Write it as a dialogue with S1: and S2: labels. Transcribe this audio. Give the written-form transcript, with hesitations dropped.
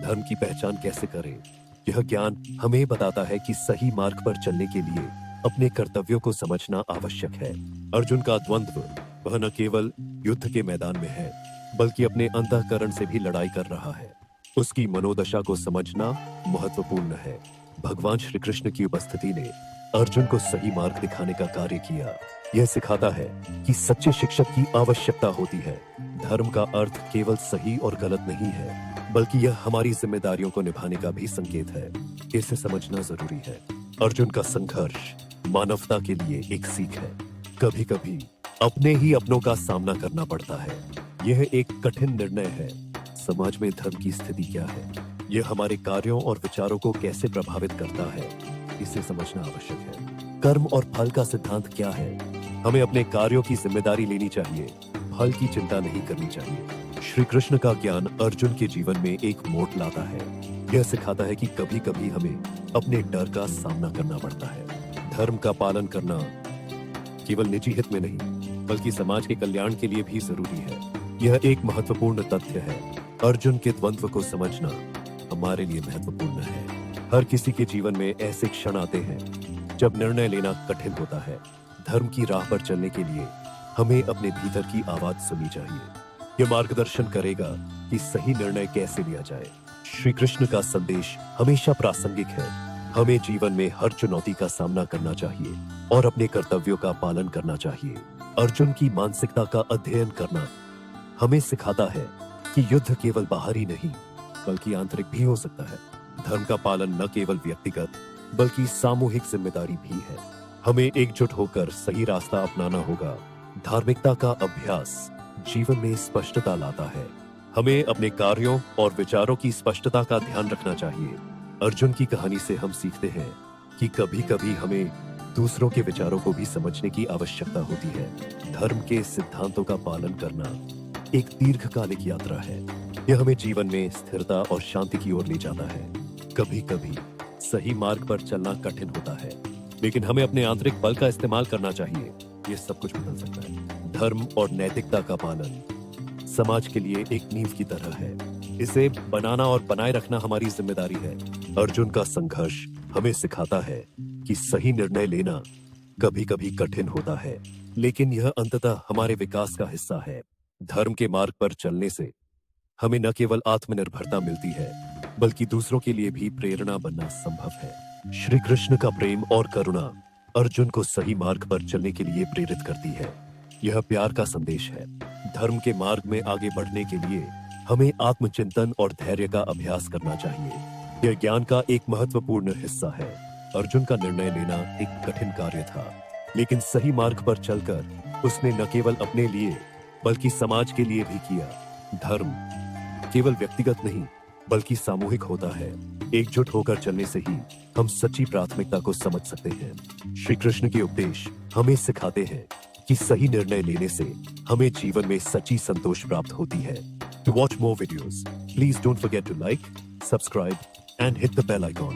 S1: धर्म की पहचान कैसे करें? यह ज्ञान हमें बताता है कि सही मार्ग पर चलने के लिए अपने कर्तव्यों को समझना आवश्यक है। अर्जुन का द्वंद्व वह न केवल युद्ध के मैदान में है, बल्कि अपने अंतःकरण से भी लड़ाई कर रहा है। उसकी मनोदशा को समझना महत्वपूर्ण है। भगवान श्री कृष्ण की उपस्थिति ने अर्जुन को सही मार्ग दिखाने का कार्य किया। यह सिखाता है कि सच्चे शिक्षक की आवश्यकता होती है। धर्म का अर्थ केवल सही और गलत नहीं है, बल्कि यह हमारी जिम्मेदारियों को निभाने का भी संकेत है। इसे समझना जरूरी है। अर्जुन का संघर्ष मानवता के लिए एक सीख है। कभी कभी अपने ही अपनों का सामना करना पड़ता है। यह एक कठिन निर्णय है। समाज में धर्म की स्थिति क्या है? यह हमारे कार्यों और विचारों को कैसे प्रभावित करता है? इसे समझना आवश्यक है। कर्म और फल का सिद्धांत क्या है? हमें अपने कार्यों की जिम्मेदारी लेनी चाहिए, फल की चिंता नहीं करनी चाहिए। श्री कृष्ण का ज्ञान अर्जुन के जीवन में एक मोड़ लाता है। यह सिखाता है कि कभी कभी हमें अपने डर का सामना करना पड़ता है। धर्म का पालन करना केवल निजी हित में नहीं, बल्कि समाज के कल्याण के लिए भी जरूरी है। यह एक महत्वपूर्ण तथ्य है। अर्जुन के द्वंद्व को समझना हमारे लिए महत्वपूर्ण है। हर किसी के जीवन में ऐसे क्षण आते हैं जब निर्णय लेना कठिन होता है। धर्म की राह पर चलने के लिए हमें अपने भीतर की आवाज सुननी चाहिए। यह मार्गदर्शन करेगा कि सही निर्णय कैसे लिया जाए। श्री कृष्ण का संदेश हमेशा प्रासंगिक है। हमें जीवन में हर चुनौती का सामना करना चाहिए और अपने कर्तव्यों का पालन करना चाहिए। अर्जुन की मानसिकता का अध्ययन करना हमें सिखाता है कि युद्ध केवल बाहरी नहीं, बल्कि आंतरिक भी हो सकता है। धर्म का पालन न केवल व्यक्तिगत, बल्कि सामूहिक जिम्मेदारी भी है। हमें एकजुट होकर सही रास्ता अपनाना होगा। धार्मिकता का अभ्यास जीवन में स्पष्टता लाता है। हमें अपने कार्यों और विचारों की स्पष्टता का ध्यान रखना चाहिए। अर्जुन की कहानी से हम सीखते हैं कि कभी कभी हमें दूसरों के विचारों को भी समझने की आवश्यकता होती है। धर्म के सिद्धांतों का पालन करना एक दीर्घकालिक यात्रा है। यह हमें जीवन में स्थिरता और शांति की ओर ले जाता है। कभी कभी सही मार्ग पर चलना कठिन होता है, लेकिन हमें अपने आंतरिक बल का इस्तेमाल करना चाहिए। यह सब कुछ बदल सकता है। धर्म और नैतिकता का पालन समाज के लिए एक नींव की तरह है। इसे बनाना और बनाए रखना हमारी जिम्मेदारी है। अर्जुन का संघर्ष हमें सिखाता है कि सही निर्णय लेना कभी कभी कठिन होता है, लेकिन यह अंततः हमारे विकास का हिस्सा है। धर्म के मार्ग पर चलने से हमें न केवल आत्मनिर्भरता मिलती है, बल्कि दूसरों के लिए भी प्रेरणा बनना संभव है। श्री कृष्ण का प्रेम और करुणा अर्जुन को सही मार्ग पर चलने के लिए प्रेरित करती है। यह प्यार का संदेश है। धर्म के मार्ग में आगे बढ़ने के लिए हमें आत्मचिंतन और धैर्य का अभ्यास करना चाहिए। यह ज्ञान का एक महत्वपूर्ण हिस्सा है। अर्जुन का निर्णय लेना एक कठिन कार्य था, लेकिन सही मार्ग पर चलकर उसने न केवल अपने लिए, बल्कि समाज के लिए भी किया। धर्म केवल व्यक्तिगत नहीं, बल्कि सामूहिक होता है। एकजुट होकर चलने से ही हम सच्ची प्राथमिकता को समझ सकते हैं। श्री कृष्ण के उपदेश हमें सिखाते हैं कि सही निर्णय लेने से हमें जीवन में सच्ची संतोष प्राप्त होती है। To watch more videos, please don't forget to like, subscribe and hit the bell icon.